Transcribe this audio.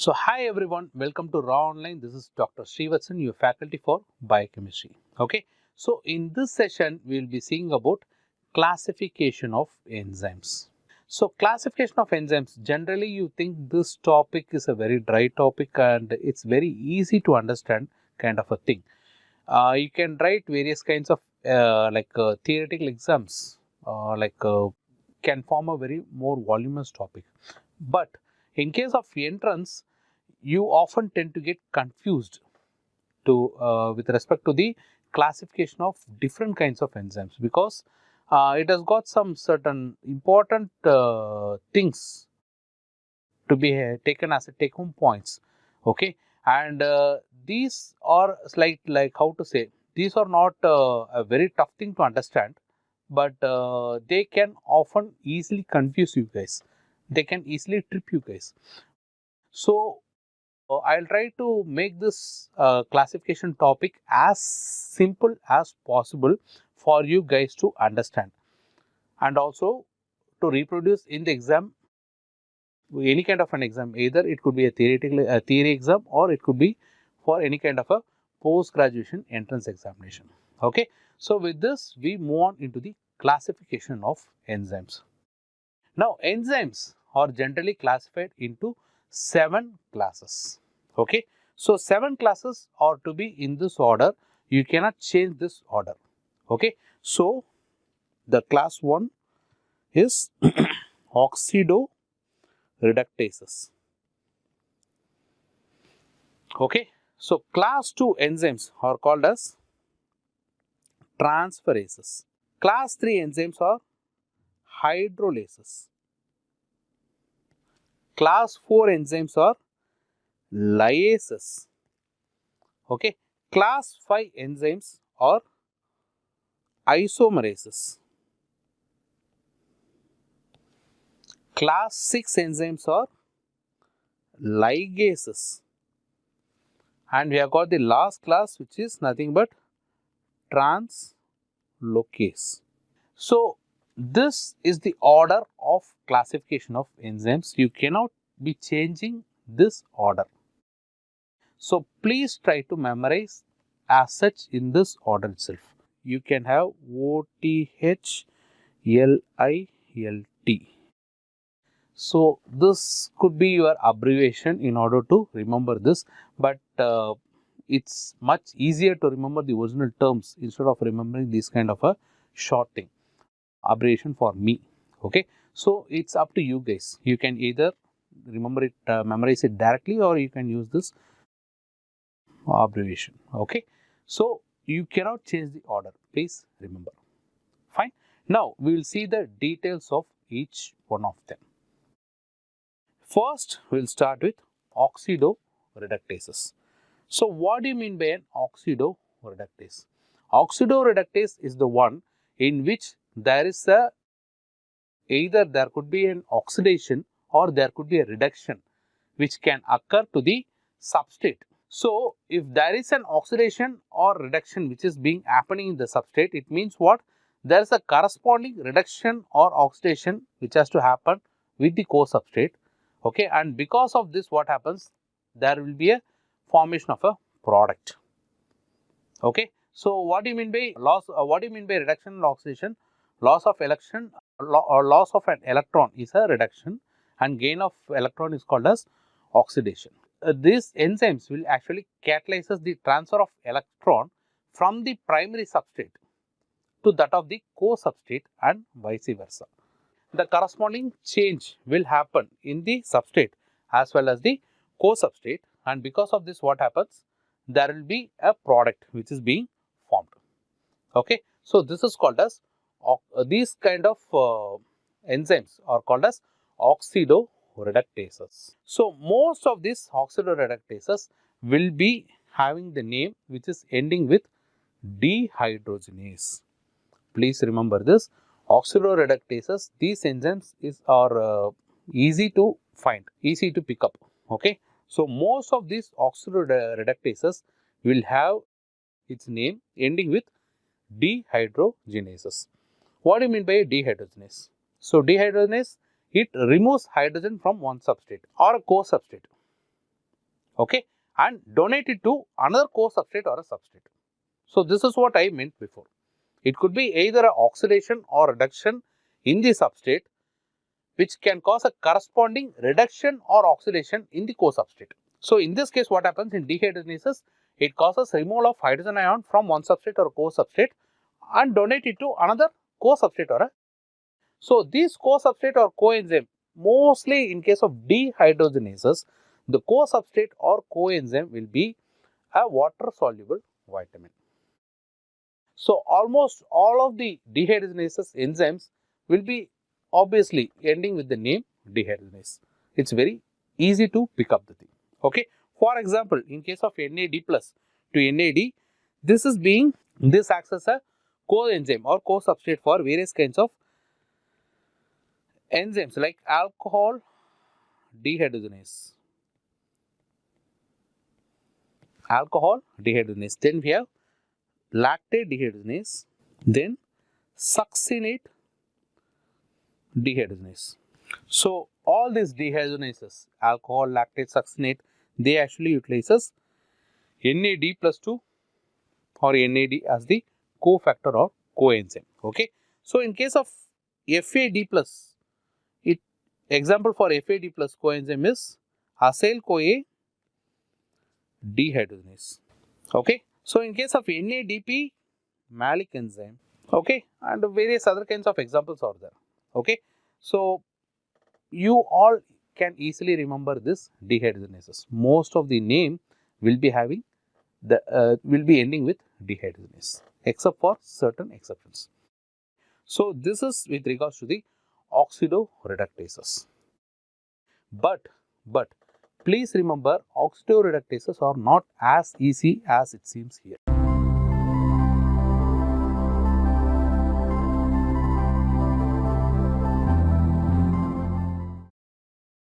So hi everyone, welcome to Raaonline. This is Dr. Srivatsan, your faculty for biochemistry. Okay, so in this session we will be seeing about classification of enzymes. So classification of enzymes, generally you think this topic is a very dry topic and it's very easy to understand kind of a thing. You can write various kinds of theoretical exams can form a very more voluminous topic. But in case of entrance, you often tend to get confused with respect to the classification of different kinds of enzymes because it has got some certain important things to be taken as a take home points. Okay, and these are like how to say, these are not a very tough thing to understand, but they can often easily confuse you guys, they can easily trip you guys. So I'll try to make this classification topic as simple as possible for you guys to understand and also to reproduce in the exam, any kind of an exam. Either it could be a theory exam or it could be for any kind of a post graduation entrance examination. Okay, so with this we move on into the classification of enzymes. Now enzymes are generally classified into 7 classes. Okay, so 7 classes are to be in this order, you cannot change this order. Okay, so the class 1 is oxidoreductases. Okay, so class 2 enzymes are called as transferases. Class 3 enzymes are hydrolases. Class 4 enzymes are lyases. Okay, class 5 enzymes are isomerases. Class 6 enzymes are ligases. And we have got the last class, which is nothing but translocase. So this is the order of classification of enzymes. You cannot be changing this order. So please try to memorize as such in this order itself. You can have OTH, LILT. So this could be your abbreviation in order to remember this, but it's much easier to remember the original terms instead of remembering this kind of a short thing, abbreviation for me. Okay, so it's up to you guys. You can either remember it, memorize it directly, or you can use this abbreviation. Okay, so you cannot change the order, please remember. Fine. Now we will see the details of each one of them. First, we will start with oxidoreductases. So what do you mean by an oxidoreductase? Oxidoreductase is the one in which there is a, either there could be an oxidation or there could be a reduction which can occur to the substrate. So if there is an oxidation or reduction which is being happening in the substrate, it means what? There is a corresponding reduction or oxidation which has to happen with the co-substrate. Okay, and because of this, what happens? There will be a formation of a product. Okay, so what do you mean by loss? What do you mean by reduction and oxidation? Loss of election or loss of an electron is a reduction, and gain of electron is called as oxidation. These enzymes will actually catalyze the transfer of electron from the primary substrate to that of the co-substrate and vice versa. The corresponding change will happen in the substrate as well as the co-substrate, and because of this, what happens? There will be a product which is being formed. Okay, so this is called as these kind of enzymes are called as oxidoreductases. So most of these oxidoreductases will be having the name which is ending with dehydrogenase. Please remember this. Oxidoreductases, these enzymes are easy to find, easy to pick up. Okay, so most of these oxidoreductases will have its name ending with dehydrogenases. What do you mean by dehydrogenase? So dehydrogenase, it removes hydrogen from one substrate or a co-substrate. okay, and donate it to another co-substrate or a substrate. So this is what I meant before. It could be either an oxidation or reduction in the substrate, which can cause a corresponding reduction or oxidation in the co-substrate. So in this case, what happens in dehydrogenases? It causes removal of hydrogen ion from one substrate or co-substrate and donate it to another co-substrate or a. So these co-substrate or coenzyme, mostly in case of dehydrogenases, the co-substrate or coenzyme will be a water-soluble vitamin. So almost all of the dehydrogenases enzymes will be obviously ending with the name dehydrogenase. It's very easy to pick up the thing. Okay. For example, in case of NAD plus to NAD, this acts as a coenzyme or co-substrate for various kinds of enzymes like alcohol dehydrogenase. Then we have lactate dehydrogenase. Then succinate dehydrogenase. So all these dehydrogenases, alcohol, lactate, succinate, they actually utilizes NAD plus 2 or NAD as the cofactor or coenzyme. Okay. So in case of FAD plus, example for FAD plus coenzyme is acyl CoA dehydrogenase. Okay. So in case of NADP, malic enzyme. Okay, and various other kinds of examples are there. Okay. So you all can easily remember this dehydrogenases. Most of the name will be having will be ending with dehydrogenase, except for certain exceptions. So this is with regards to the oxidoreductases. But please remember, oxidoreductases are not as easy as it seems here.